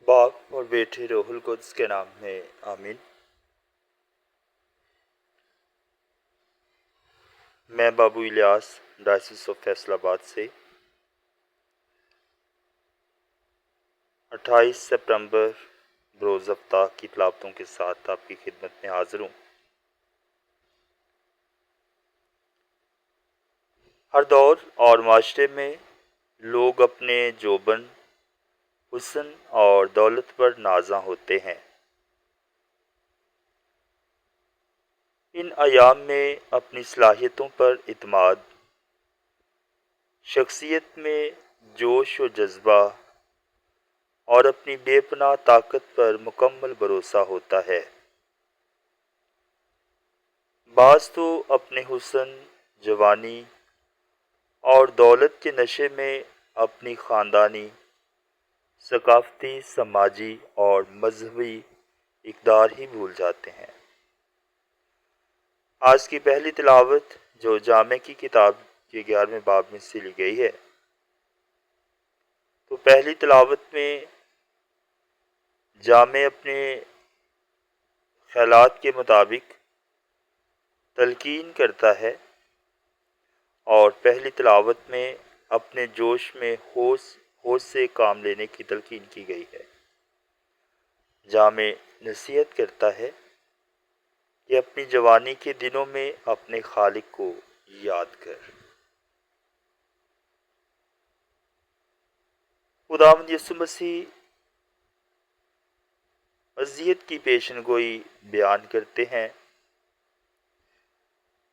باپ اور بیٹے روح القدس کے نام میں آمین۔ میں بابو الیاس ڈائسس آف فیصل آباد سے 28 سپتمبر بروز ہفتہ کی تلاوتوں کے ساتھ آپ کی خدمت میں حاضر ہوں۔ ہر دور اور معاشرے میں لوگ اپنے جوبن، حسن اور دولت پر نازاں ہوتے ہیں۔ ان ایام میں اپنی صلاحیتوں پر اعتماد، شخصیت میں جوش و جذبہ اور اپنی بے پناہ طاقت پر مکمل بھروسہ ہوتا ہے۔ بعض تو اپنے حسن، جوانی اور دولت کے نشے میں اپنی خاندانی، ثقافتی، سماجی اور مذہبی اقدار ہی بھول جاتے ہیں۔ آج کی پہلی تلاوت جو جامع کی کتاب کے 11ویں باب میں سے لی گئی ہے، تو پہلی تلاوت میں جامع اپنے خیالات کے مطابق تلقین کرتا ہے اور پہلی تلاوت میں اپنے جوش میں ہوش سے کام لینے کی تلقین کی گئی ہے۔ جامع نصیحت کرتا ہے کہ اپنی جوانی کے دنوں میں اپنے خالق کو یاد کر۔ خداوند یسوع مسیح اذیت کی پیشن گوئی بیان کرتے ہیں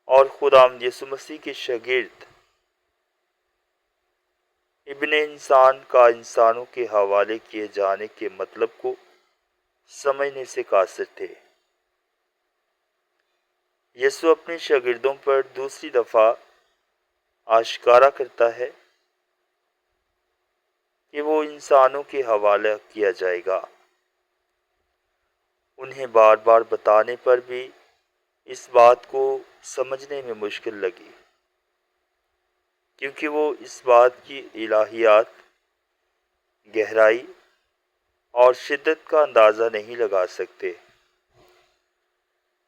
اور خداوند یسوع مسیح کے شاگرد ابن انسان کا انسانوں کے حوالے کیے جانے کے مطلب کو سمجھنے سے قاصر تھے۔ یسوع اپنے شاگردوں پر دوسری دفعہ آشکارا کرتا ہے کہ وہ انسانوں کے حوالے کیا جائے گا۔ انہیں بار بار بتانے پر بھی اس بات کو سمجھنے میں مشکل لگی، کیونکہ وہ اس بات کی الہیات، گہرائی اور شدت کا اندازہ نہیں لگا سکتے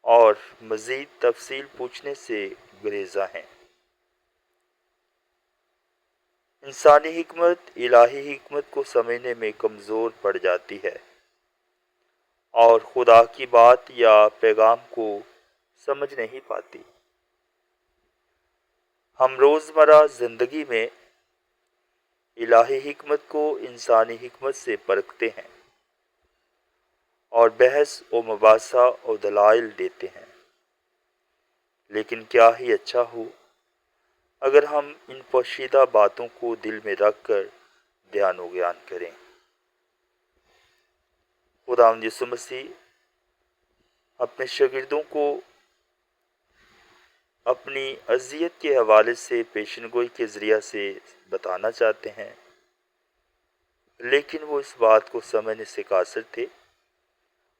اور مزید تفصیل پوچھنے سے گریزاں ہیں۔ انسانی حکمت الہی حکمت کو سمجھنے میں کمزور پڑ جاتی ہے اور خدا کی بات یا پیغام کو سمجھ نہیں پاتی۔ ہم روزمرہ زندگی میں الہی حکمت کو انسانی حکمت سے پرکھتے ہیں اور بحث و مباحثہ و دلائل دیتے ہیں، لیکن کیا ہی اچھا ہو اگر ہم ان پوشیدہ باتوں کو دل میں رکھ کر دھیان و گیان کریں۔ خداوند یسوع مسیح اپنے شاگردوں کو اپنی اذیت کے حوالے سے پیشن گوئی کے ذریعہ سے بتانا چاہتے ہیں، لیکن وہ اس بات کو سمجھنے سے قاصر تھے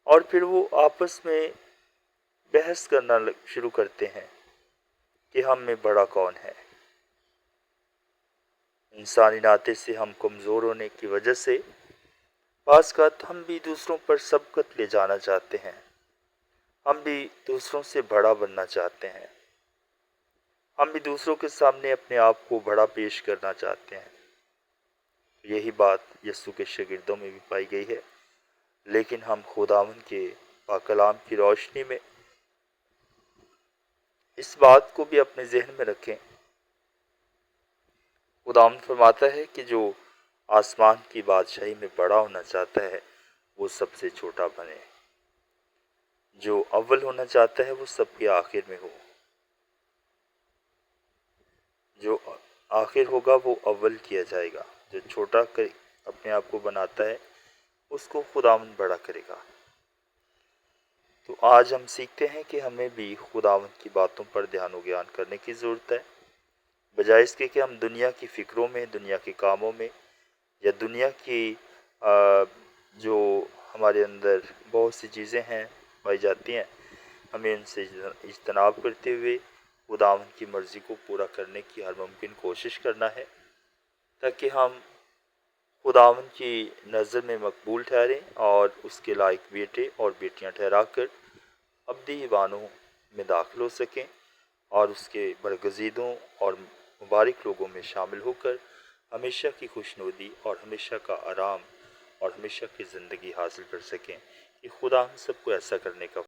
اور پھر وہ آپس میں بحث کرنا شروع کرتے ہیں کہ ہم میں بڑا کون ہے۔ انسانی ناطے سے ہم کمزور ہونے کی وجہ سے بعض اوقات ہم بھی دوسروں پر سبقت لے جانا چاہتے ہیں، ہم بھی دوسروں سے بڑا بننا چاہتے ہیں، ہم بھی دوسروں کے سامنے اپنے آپ کو بڑا پیش کرنا چاہتے ہیں۔ یہی بات یسوع کے شاگردوں میں بھی پائی گئی ہے، لیکن ہم خداوند کے پاک کلام کی روشنی میں اس بات کو بھی اپنے ذہن میں رکھیں۔ خداوند فرماتا ہے کہ جو آسمان کی بادشاہی میں بڑا ہونا چاہتا ہے وہ سب سے چھوٹا بنے، جو اول ہونا چاہتا ہے وہ سب کے آخر میں ہو، جو آخر ہوگا وہ اول کیا جائے گا، جو چھوٹا اپنے آپ کو بناتا ہے اس کو خداوند بڑا کرے گا۔ تو آج ہم سیکھتے ہیں کہ ہمیں بھی خداوند کی باتوں پر دھیان و گیان کرنے کی ضرورت ہے، بجائے اس کے کہ ہم دنیا کی فکروں میں، دنیا کے کاموں میں یا دنیا کی جو ہمارے اندر بہت سی چیزیں ہیں پائی جاتی ہیں، ہمیں ان سے اجتناب کرتے ہوئے خداوند کی مرضی کو پورا کرنے کی ہر ممکن کوشش کرنا ہے، تاکہ ہم خداوند کی نظر میں مقبول ٹھہریں اور اس کے لائق بیٹے اور بیٹیاں ٹھہرا کر ابدی ایوانوں میں داخل ہو سکیں اور اس کے برگزیدوں اور مبارک لوگوں میں شامل ہو کر ہمیشہ کی خوشنودی اور ہمیشہ کا آرام اور ہمیشہ کی زندگی حاصل کر سکیں کہ خدا ہم سب کو ایسا کرنے کا